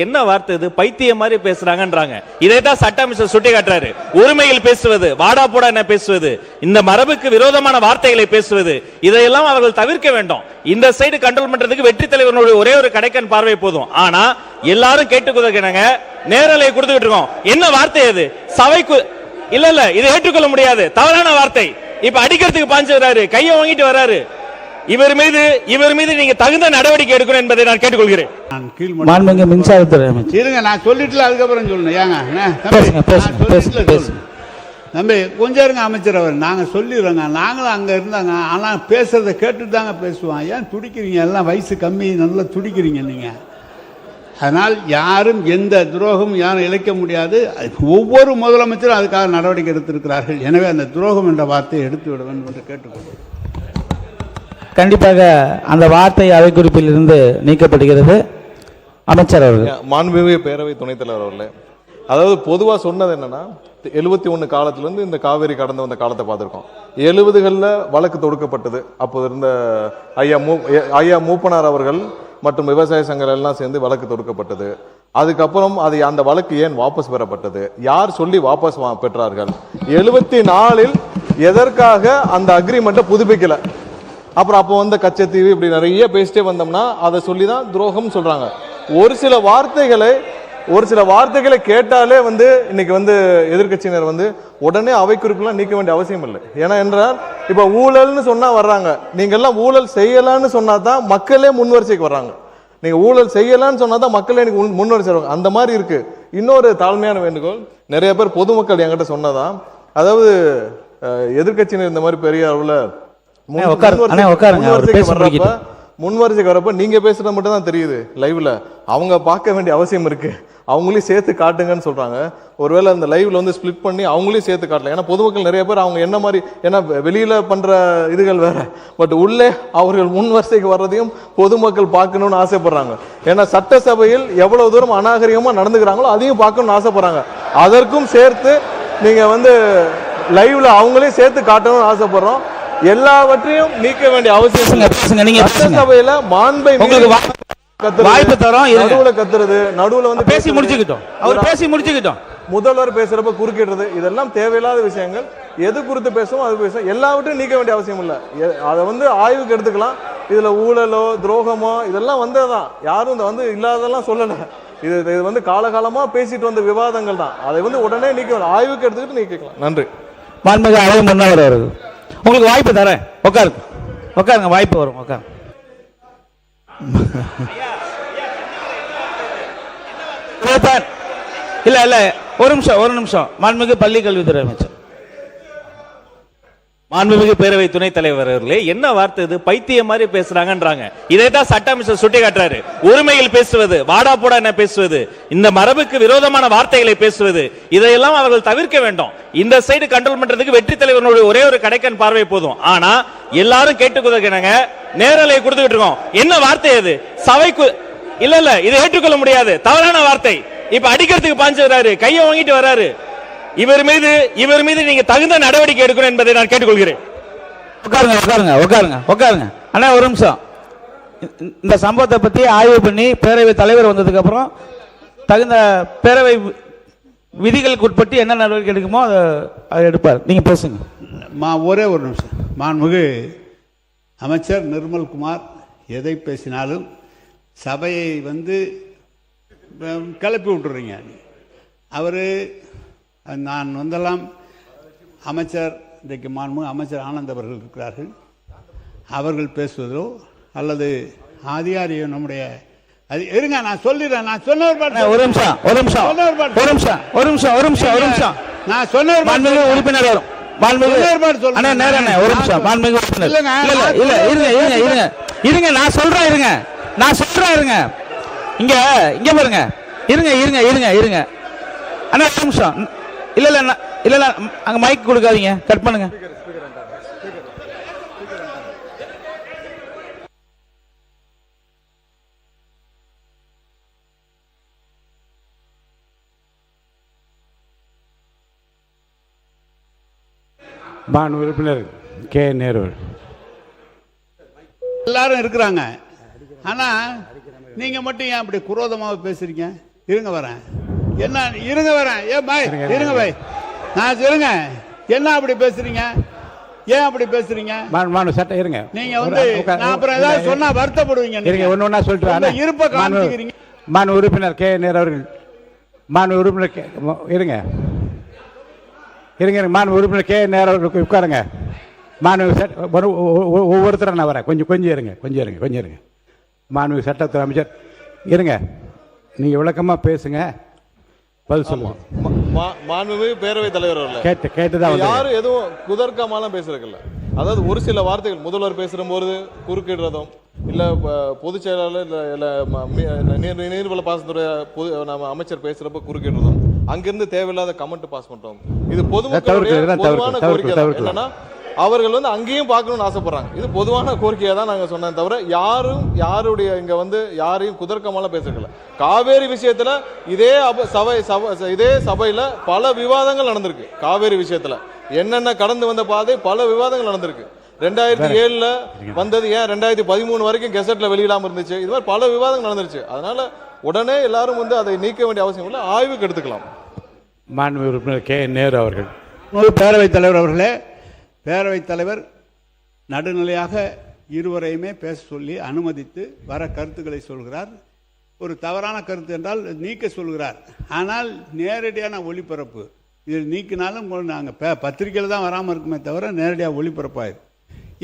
என்ன வார்த்தை இது, பைத்தியம் மாதிரி பேசுறாங்கன்றாங்க. இதை தான் சட்ட அமைச்சர் சுட்டி காட்டுறாரு. ஒருமையில் பேசுவது, வாடா போடா என்ன பேசுவது, இந்த மரபுக்கு விரோதமான வார்த்தைகளை பேசுவது, இதையெல்லாம் அவர்கள் தவிர்க்க வேண்டும். இந்த சைடு கண்ட்ரோல் பண்றதுக்கு வெற்றி தலைவர்களுடைய ஒரே ஒரு கடைக்கன் பார்வை போதும். ஆனா எல்லாரும் கேட்டுக்கொள்ளுங்க, நேரலை கொடுத்துக்கிட்டு இருக்கோம். என்ன வார்த்தை அது, சபைக்கு இல்ல இதை ஏற்றுக்கொள்ள முடியாது, தவறான வார்த்தை. இப்ப அடிக்கிறதுக்கு பாஞ்சு வராரு, கையை வாங்கிட்டு வராரு. இவர் மீது நீங்க தகுந்த நடவடிக்கை எடுக்கணும் என்பதை நான் கேட்டுக்கொள்கிறேன். மின்சாரத்துறை அமைச்சர் இருங்க, நான் சொல்லிட்டு அதுக்கப்புறம் சொல்லணும். ஏங்க தம்பி கொஞ்சம் இருங்க அமைச்சர், அவர் நாங்கள் சொல்லிடுறோங்க. நாங்களும் அங்கே இருந்தாங்க, ஆனால் பேசுறதை கேட்டுட்டு தாங்க பேசுவோம். ஏன் துடிக்கிறீங்க, எல்லாம் வயசு கம்மி, நல்லா துடிக்கிறீங்க நீங்கள். அதனால் யாரும் எந்த துரோகமும் யாரும் இழைக்க முடியாது. ஒவ்வொரு முதலமைச்சரும் அதுக்காக நடவடிக்கை எடுத்திருக்கிறார்கள். எனவே அந்த துரோகம் என்ற வார்த்தையை எடுத்து விட வேண்டும் என்று கேட்டுக்கொள்கிறேன். கண்டிப்பாக அந்த வார்த்தை அவை குறிப்பில் இருந்து நீக்கப்படுகிறது. அமைச்சர் அவர்கள். மாண்புமிகு பேரவை துணைத் தலைவர் அவர்களே, அதாவது பொதுவாக சொன்னது என்னன்னா, 71 காலத்திலிருந்து இந்த காவேரி கடந்து வந்த காலத்தை பார்த்துருக்கோம். 70களில் வழக்கு தொடுக்கப்பட்டது. அப்போது இருந்த ஐயா மூப்பனார் அவர்கள் மற்றும் விவசாய சங்கங்கள் எல்லாம் சேர்ந்து வழக்கு தொடுக்கப்பட்டது. அதுக்கப்புறம் அந்த வழக்கு ஏன் வாபஸ் பெறப்பட்டது, யார் சொல்லி வாபஸ் பெற்றார்கள், 74ல் எதற்காக அந்த அக்ரிமெண்ட்டை புதுப்பிக்கல, அப்புறம் அப்போ வந்த கச்சத்தீவு, இப்படி நிறைய பேசிட்டே வந்தோம்னா அதை சொல்லி தான் துரோகம் சொல்றாங்க. ஒரு சில வார்த்தைகளை கேட்டாலே இன்னைக்கு எதிர்கட்சியினர் உடனே அவை குறிப்பெல்லாம் நீக்க வேண்டிய அவசியம் இல்லை. ஏன்னா என்றால் இப்ப ஊழல்னு சொன்னா வர்றாங்க, நீங்க எல்லாம் ஊழல் செய்யலான்னு சொன்னா தான் மக்களே முன்வரிசைக்கு வர்றாங்க. நீங்க ஊழல் செய்யலான்னு சொன்னா தான் மக்களே எனக்கு முன்வரிசை வருவாங்க. அந்த மாதிரி இருக்கு. இன்னொரு தாழ்மையான வேண்டுகோள், நிறைய பேர் பொதுமக்கள் என்கிட்ட சொன்னதான், அதாவது எதிர்கட்சியினர் இந்த மாதிரி பெரிய அளவுல முன்வரிசைக்கு வரப்ப நீங்க பேசுறது மட்டும் தான் தெரியுது லைவ்ல, அவங்க பார்க்க வேண்டிய அவசியம் இருக்கு. அவங்களையும் சேர்த்து காட்டுங்கன்னு சொல்றாங்க. ஒருவேளை அந்த லைவ்ல ஸ்பிளிட் பண்ணி அவங்களையும் சேர்த்து காட்டலாம். ஏன்னா பொதுமக்கள் நிறைய பேர் அவங்க என்ன மாதிரி, ஏன்னா வெளியில பண்ற இதுகள் வேற, பட் உள்ளே அவர்கள் முன்வரிசைக்கு வர்றதையும் பொதுமக்கள் பார்க்கணும்னு ஆசைப்படுறாங்க. ஏன்னா சட்டசபையில் எவ்வளவு தூரம் அநாகரிகமா நடந்துக்கிறாங்களோ அதையும் பார்க்கணும்னு ஆசைப்படுறாங்க. அதற்கும் சேர்த்து நீங்க லைவ்ல அவங்களையும் சேர்த்து காட்டணும்னு ஆசைப்படுறோம். எல்லாவற்றையும் நீக்க வேண்டிய அவசியம். சட்டசபையில மாண்பை வாய்ப்பு தரோம், நடுவுல கத்துறது, நடுவுல பேசி முடிச்சுக்கிட்டோம், அவர் பேசி முடிச்சுக்கிட்டோம், முதல்வர் பேசுறப்ப குறுக்கிடுறது, இதெல்லாம் தேவையில்லாத விஷயங்கள். எது குறித்து பேசுவோம் அது பேசுவோம். எல்லாவற்றையும் நீக்க வேண்டிய அவசியம் இல்லை. அதை ஆய்வுக்கு எடுத்துக்கலாம். இதுல ஊழலோ துரோகமோ இதெல்லாம் வந்ததுதான், யாரும் இல்லாததெல்லாம் சொல்லல. இது காலகாலமா பேசிட்டு வந்த விவாதங்கள் தான். அதை உடனே நீக்க ஆய்வுக்கு எடுத்துக்கிட்டு நீக்கலாம். நன்றி. மாண்புமிகு அவை முன்னவர் அவர்கள், உங்களுக்கு வாய்ப்பு தரேன், உட்காருங்க, வாய்ப்பு வரும், உட்காருங்க. இல்ல ஒரு நிமிஷம். மாண்புமிகு பள்ளி கல்வித்துறை அமைச்சர். மாண்புமிகு பேரவை துணைத் தலைவர் அவர்களே, என்ன வார்த்தை இது, பைத்தியம் மாதிரி பேசுறாங்கன்றாங்க. இதை தான் சட்ட அமைச்சர் சுட்டி காட்டுறாரு. ஒருமையில் பேசுவது, வாடா போடா என்ன பேசுவது, இந்த மரபுக்கு விரோதமான வார்த்தைகளை பேசுவது, இதையெல்லாம் அவர்கள் தவிர்க்க வேண்டும். இந்த சைடு கண்ட்ரோல் பண்றதுக்கு வெற்றி தலைவர்களுடைய ஒரே ஒரு கடைக்கன் பார்வை போதும். ஆனா எல்லாரும் கேட்டுக்கொள்ளுங்க, நேரலை கொடுத்துக்கிட்டு இருக்கோம். என்ன வார்த்தை அது, சபைக்கு இல்ல இதை ஏற்றுக்கொள்ள முடியாது, தவறான வார்த்தை. இப்ப அடிக்கிறதுக்கு பாஞ்சு வராரு, கையை வாங்கிட்டு வராரு. இவர் மீது நீங்க தகுந்த நடவடிக்கை எடுக்கணும் என்பதை நான் கேட்டுக்கொள்கிறேன். உட்காருங்க. அண்ணா ஒரு நிமிஷம். இந்த சம்பவத்தை பத்தி ஆய்வு பண்ணி பேரவை தலைவர் வந்ததுக்கு அப்புறம் தகுந்த பேரவை விதிகளுக்கு உட்பட்டு என்ன நடவடிக்கை எடுக்குமோ அதை எடுப்பார். நீங்க பேசுங்க. ஒரே ஒரு நிமிஷம். மாண்புமிகு அமைச்சர் நிர்மல்குமார் எதை பேசினாலும் சபையை கிளப்பி விட்டுறீங்க. அவர் நான் அமைச்சர் இன்றைக்கு மாண்புமிகு அமைச்சர் ஆனந்த் அவர்கள் இருக்கிறார்கள். அவர்கள் பேசுவதோ அல்லது அதிகாரியோ நம்முடைய இருங்க, நான் சொல்லிடுறேன். நான் சொன்னவர் நான் சொன்னவர் உறுப்பினர் வரும். இருங்க, நான் சொல்றேன். இங்க பாருங்க. இருங்க அண்ணா ஒரு நிமிஷம். இல்ல அங்க மைக் கொடுக்காதீங்க, கட் பண்ணுங்க. உறுப்பினர் கே நேரு எல்லாரும் இருக்கிறாங்க. ஆனா நீங்க மட்டும் ஏன் அப்படி குரோதமாக பேசுறீங்க? இருங்க வரேன். என்ன இருங்க வரேன். ஏ பாய் இருங்க பாய், நான் சொல்லுங்க, என்ன அப்படி பேசுறீங்க? ஏன் அப்படி பேசுறீங்க? சட்டம் இருங்க. நீங்க வந்து நான் அப்புறம் ஏதாவது சொன்னா வருத்தப்படுவீங்க. இருங்க, ஒண்ணு ஒண்ணா சொல்லிட்டு இருப்ப காமிக்கிறீங்க. மாண்பு உறுப்பினர் கே நேரு அவர்கள், மாண்பு உறுப்பினர் இருங்க இருங்க, மாண்பு உறுப்பினர் கே நேரு அவர்கள் உட்காருங்க. மாண்பு ஒவ்வொருத்தரும் நான் வரேன். கொஞ்சம் இருங்க. மாண்பு சட்டத்துறை அமைச்சர் இருங்க, நீங்க விளக்கமா பேசுங்க, பதில் சொல்லுவோம். மாண்புமிகு பேரவைத் தலைவர் அவர்களே, கேட்டுதான் யாரும் எதுவும் குதர்க்கமாலாம் பேசுறதில்ல. அதாவது ஒரு சில வார்த்தைகள் முதல்வர் பேசும்போது குறுக்கிடுறதும், இல்ல பொதுச் செயலாளர் இல்ல நீர்வள பாசனத்துறை நம்ம அமைச்சர் பேசுறப்ப குறுக்கிடுறதும், அங்கிருந்து தேவையில்லாத கமெண்ட் பாஸ் பண்றோம். இது பொதுமக்களுடைய பொதுவான கோரிக்கை தான். என்னன்னா அவர்கள் வந்து அங்கேயும் பார்க்கணும்னு ஆசைப்படுறாங்க. இது பொதுவான கோரிக்கையை தான் நாங்க சொன்னோம் தவிர யாருடைய இங்க வந்து யாரையும் குதர்க்கமாலாம் பேசல. காவேரி விஷயத்துல இதே சபையில பல விவாதங்கள் நடந்திருக்கு. காவேரி விஷயத்துல என்னென்ன கடந்து வந்த பாதை பல விவாதங்கள் நடந்திருக்கு. 2007 வந்தது ஏன் 2013 வரைக்கும் கெசட்ல வெளியிடாம இருந்துச்சு. இது மாதிரி பல விவாதங்கள் நடந்துருச்சு. அதனால உடனே எல்லாரும் வந்து அதை நீக்க வேண்டிய அவசியம் இல்லை, ஆய்வுக்கு எடுத்துக்கலாம். மாண்பு உறுப்பினர் கே நேரு அவர்கள். பேரவைத் தலைவர் அவர்களே, பேரவைத் தலைவர் நடுநிலையாக இருவரையுமே பேச சொல்லி அனுமதித்து வர கருத்துக்களை சொல்கிறார். ஒரு தவறான கருத்து என்றால் நீக்க சொல்கிறார். ஆனால் நேரடியான ஒளிபரப்பு இது நீக்கினாலும் நாங்கள் பத்திரிகையில் தான் வராமல் இருக்குமே தவிர நேரடியாக ஒளிபரப்பாயிரு.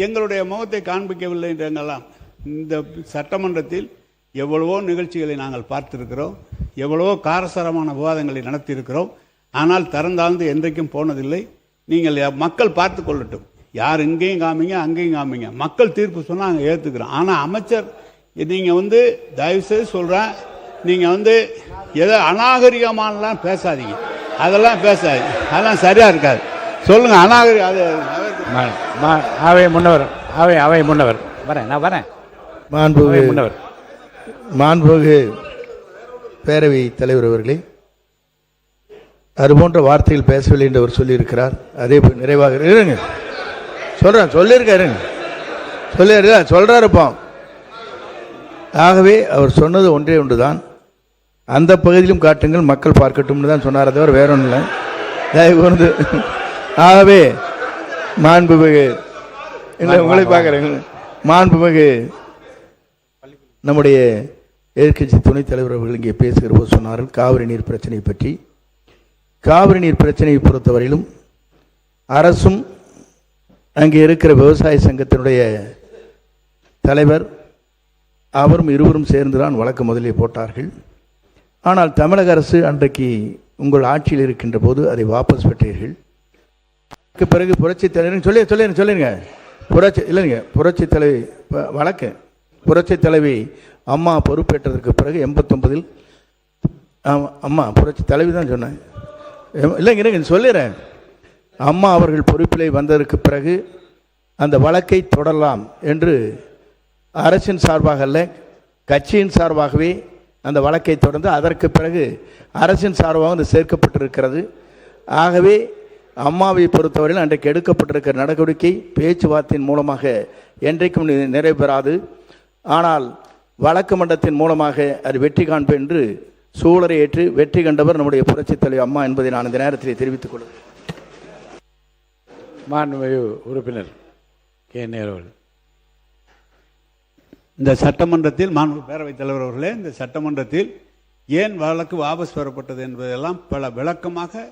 எங்களுடைய முகத்தை காண்பிக்கவில்லை என்றெல்லாம் இந்த சட்டமன்றத்தில் எவ்வளவோ நிகழ்ச்சிகளை நாங்கள் பார்த்திருக்கிறோம், எவ்வளவோ காரசாரமான விவாதங்களை நடத்தியிருக்கிறோம். ஆனால் திறந்தாழ்ந்து என்றைக்கும் போனதில்லை. நீங்கள் மக்கள் பார்த்து கொள்ளட்டும். யார் இங்கேயும் காமிங்க அங்கேயும் காமிங்க, மக்கள் தீர்ப்பு சொன்னால் நாங்கள் ஏற்றுக்கிறோம். ஆனால் அமைச்சர் நீங்கள் வந்து தயவுசெய்து சொல்கிறேன், நீங்கள் வந்து எதோ அநாகரிகமானலாம் பேசாதீங்க, அதெல்லாம் பேசாதீங்க, அதெல்லாம் சரியா இருக்காது. சொல்லுங்க அநாகரிகம். அது அவை முன்னவர் வரேன், நான் வரேன். மாண்புமிகு பேரவை தலைவர் அவர்களே, அதுபோன்ற வார்த்தைகள் பேசவில்லை என்று அவர் சொல்லியிருக்கிறார். அதே நிறைவாக இருங்க சொல்றாருப்போம். ஆகவே அவர் சொன்னது ஒன்றே ஒன்றுதான், அந்த பகுதியிலும் காட்டுங்கள் மக்கள் பார்க்கட்டும்னு தான் சொன்னார், தவிர வேற ஒன்றும் இல்லை. தயவுகூர்ந்து ஆகவே மாண்புமிகு இல்லை உங்களை பார்க்குறேங்க, மாண்புமிகு நம்முடைய எதிர்க்கட்சி துணைத் தலைவர் அவர்கள் இங்கே பேசுகிற போது சொன்னார்கள் காவிரி நீர் பிரச்சனை பற்றி. காவிரி நீர் பிரச்சனையை பொறுத்தவரையிலும் அரசும் அங்கே இருக்கிற விவசாய சங்கத்தினுடைய தலைவர் அவரும் இருவரும் சேர்ந்துதான் வழக்கு முதலில் போட்டார்கள். ஆனால் தமிழக அரசு அன்றைக்கு உங்கள் ஆட்சியில் இருக்கின்ற போது அதை வாபஸ் பெற்றீர்கள். அதுக்கு பிறகு புரட்சி தலைவர் சொல்லிருங்க புரட்சி தலைவி வழக்கு புரட்சி தலைவி அம்மா பொறுப்பேற்றதற்கு பிறகு 89 அம்மா புரட்சி தலைவி தான் சொன்னேன், இல்லைங்க சொல்லிடுறேன். அம்மா அவர்கள் பொறுப்பிலே வந்ததற்கு பிறகு அந்த வழக்கை தொடரலாம் என்று அரசின் சார்பாக அல்ல, கட்சியின் சார்பாகவே அந்த வழக்கை தொடர்ந்து அதற்கு பிறகு அரசின் சார்பாக வந்து சேர்க்கப்பட்டிருக்கிறது. ஆகவே அம்மாவை பொறுத்தவரையில் அன்றைக்கு எடுக்கப்பட்டிருக்கிற நடவடிக்கை பேச்சுவார்த்தையின் மூலமாக என்றைக்கும் நிறைவேறாது. ஆனால் வழக்கு மன்றத்தின் மூலமாக அது வெற்றி காண்பேன் என்று சூழலை ஏற்று வெற்றி கண்டவர் நம்முடைய புரட்சித் தலைவர் அம்மா என்பதை நான் இந்த நேரத்தில் தெரிவித்துக் கொள்கிறேன். மாண்புமிகு உறுப்பினர் கே நேரு அவர்கள். இந்த சட்டமன்றத்தில் மாண்பு பேரவைத் தலைவர் அவர்களே, இந்த சட்டமன்றத்தில் ஏன் வழக்கு வாபஸ் பெறப்பட்டது என்பதெல்லாம் பல விளக்கமாக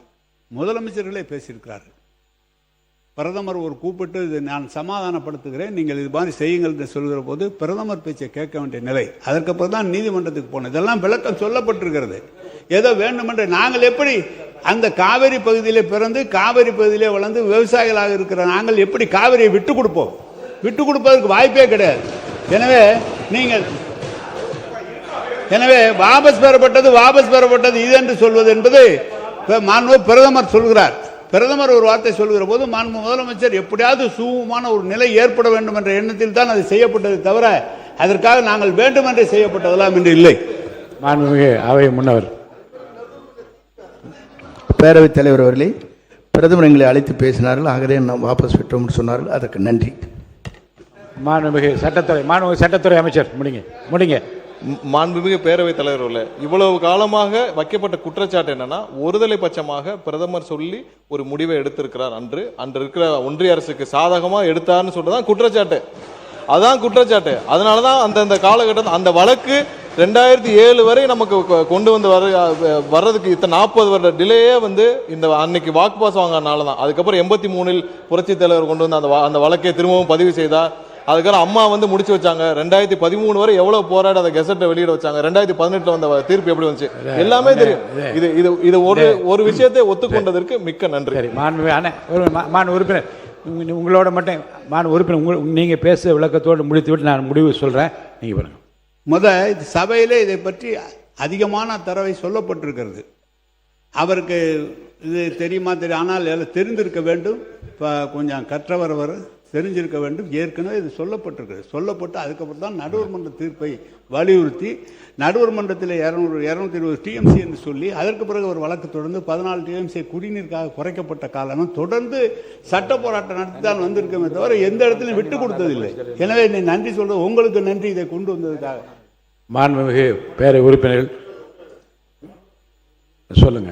முதலமைச்சர்களே பேசியிருக்கிறார்கள். பிரதமர் ஒரு கூப்பிட்டு இது நான் சமாதானப்படுத்துகிறேன், நீங்கள் இது மாதிரி செய்யுங்கள் என்று சொல்கிற போது பிரதமர் பேச்சை கேட்க வேண்டிய நிலை. அதற்கப்புறம் தான் நீதிமன்றத்துக்கு போனோம். இதெல்லாம் விளக்கம் சொல்லப்பட்டிருக்கிறது. ஏதோ வேண்டுமென்று நாங்கள் எப்படி அந்த காவிரி பகுதியிலே பிறந்து காவிரி பகுதியிலே வளர்ந்து விவசாயிகளாக இருக்கிற நாங்கள் எப்படி காவிரியை விட்டு கொடுப்போம்? விட்டு கொடுப்பதற்கு வாய்ப்பே கிடையாது. எனவே வாபஸ் பெறப்பட்டது இது என்று சொல்வது என்பது மாண்பு பிரதமர் சொல்கிறார். பிரதமர் ஒரு வார்த்தை சொல்கிற போது மாண்பு முதலமைச்சர் எப்படியாவது சுமூகமான ஒரு நிலை ஏற்பட வேண்டும் என்ற எண்ணத்தில் தான் அது செய்யப்பட்டது தவிர அதற்காக நாங்கள் வேண்டுமென்றே செய்யப்பட்டதெல்லாம் என்று இல்லை. மாண்புமிகு அவை முன்னவர். பேரவைத் தலைவர் அவர்களே, பிரதமர் எங்களை அழைத்து பேசினார்கள், ஆகவே நாம் வாபஸ் பெற்றோம் என்று சொன்னார்கள், அதற்கு நன்றி. மாண்புமிகு சட்டத்துறை அமைச்சர் முடிங்க. மாண்புமிகு பேரவைத் தலைவர் அவர்களே, இவ்வளவு காலமாக வைக்கப்பட்ட குற்றச்சாட்டு என்னன்னா, ஒருதலை பட்சமாக பிரதமர் சொல்லி ஒரு முடிவை எடுத்திருக்கிறார். அன்று இருக்கிற ஒன்றிய அரசுக்கு சாதகமா எடுத்தார்னு சொல்றதான் குற்றச்சாட்டு. அதான் குற்றச்சாட்டு. அதனாலதான் அந்த காலகட்டத்தில் அந்த வழக்கு 2007 வரை நமக்கு கொண்டு வந்து வர்றதுக்கு இத்தனை 40 வருட டிலேயே வந்து இந்த அன்னைக்கு வாக்கு பாஸ் வாங்கினால தான். அதுக்கப்புறம் 83 புரட்சி தலைவர் கொண்டு வந்து அந்த வழக்கை திரும்பவும் பதிவு செய்தார். அதுக்கப்புறம் அம்மா வந்து முடிச்சு வச்சாங்க. 2013 வரை எவ்வளவு போராடி அந்த கெசட்டை வெளியிட வச்சாங்க. 2018 வந்த தீர்ப்பு எப்படி வந்துச்சு எல்லாமே தெரியும். இது ஒரு விஷயத்தை ஒத்துக்கொண்டதற்கு மிக்க நன்றி. சரி, மாண்பு உறுப்பினர், உங்களோட மட்டும் மாண்பு உறுப்பினர், நீங்க பேச விளக்கத்தோடு முடித்து விட்டு நான் முடிவு சொல்றேன். நீங்க பாருங்க. சபையிலே இதை பற்றி அதிகமான தரவை சொல்லப்பட்டிருக்கிறது. அவருக்கு இது தெரியுமா தெரியும், ஆனால் எல்லாம் தெரிந்திருக்க வேண்டும். இப்போ கொஞ்சம் கற்றவர் தெரிஞ்சிருக்க வேண்டும். ஏற்கனவே இது சொல்லப்பட்டு அதுக்கப்புறம் தான் நடுவர் மன்ற தீர்ப்பை வலியுறுத்தி நடுவர் மன்றத்தில் 220 டிஎம்சி என்று சொல்லி அதற்கு பிறகு ஒரு வழக்கு தொடர்ந்து 14 டிஎம்சி குடிநீருக்காக குறைக்கப்பட்ட காலம் தொடர்ந்து சட்ட போராட்டம் நடத்தி தான் வந்திருக்கமே தவிர எந்த இடத்துலையும் விட்டு கொடுத்ததில்லை. எனவே நீ நன்றி சொல்றது, உங்களுக்கு நன்றி இதை கொண்டு வந்ததுக்காக. மாண்புமிகு பேரவை உறுப்பினர்கள் சொல்லுங்க.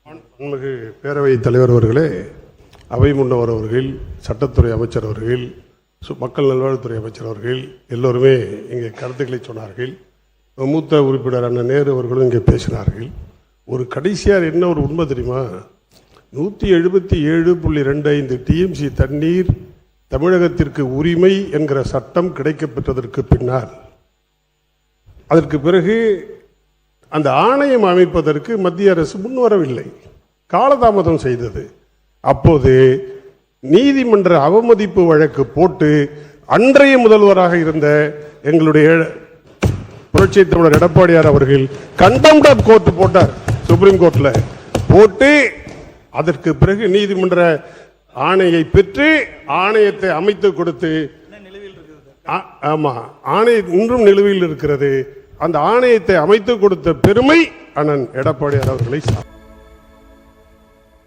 மாண்புமிகு பேரவைத் தலைவர் அவர்களே, அவை முன்னவர் அவர்கள், சட்டத்துறை அமைச்சர் அவர்கள், மக்கள் நல்வாழ்வுத்துறை அமைச்சர் அவர்கள் எல்லோருமே இங்கே கருத்துக்களை சொன்னார்கள். மூத்த உறுப்பினர் அண்ணன் நேரு அவர்களும் இங்கே பேசினார்கள். ஒரு கடைசியார் என்ன ஒரு உண்மை தெரியுமா, 177.25 டிஎம்சி தண்ணீர் தமிழகத்திற்கு உரிமை என்கிற சட்டம் கிடைக்கப்பெற்றதற்கு பின்னால் அதற்கு பிறகு அந்த ஆணையம் அமைப்பதற்கு மத்திய அரசு முன்வரவில்லை, காலதாமதம் செய்தது. அப்போது நீதிமன்ற அவமதிப்பு வழக்கு போட்டு அன்றைய முதல்வராக இருந்த எங்களுடைய புரட்சி தமிழர் எடப்பாடியார் அவர்கள் கண்டெம்ட் ஆஃப் கோர்ட் போட்டார், சுப்ரீம் கோர்ட்ல போட்டு அதற்கு பிறகு நீதிமன்ற ஆணையை பெற்று ஆணையத்தை அமைத்து கொடுத்து, ஆமா ஆணையம் இன்றும் நிலுவையில் இருக்கிறது. அந்த ஆணையத்தை அமைத்து கொடுத்த பெருமை அண்ணன் எடப்பாடியார் அவர்களை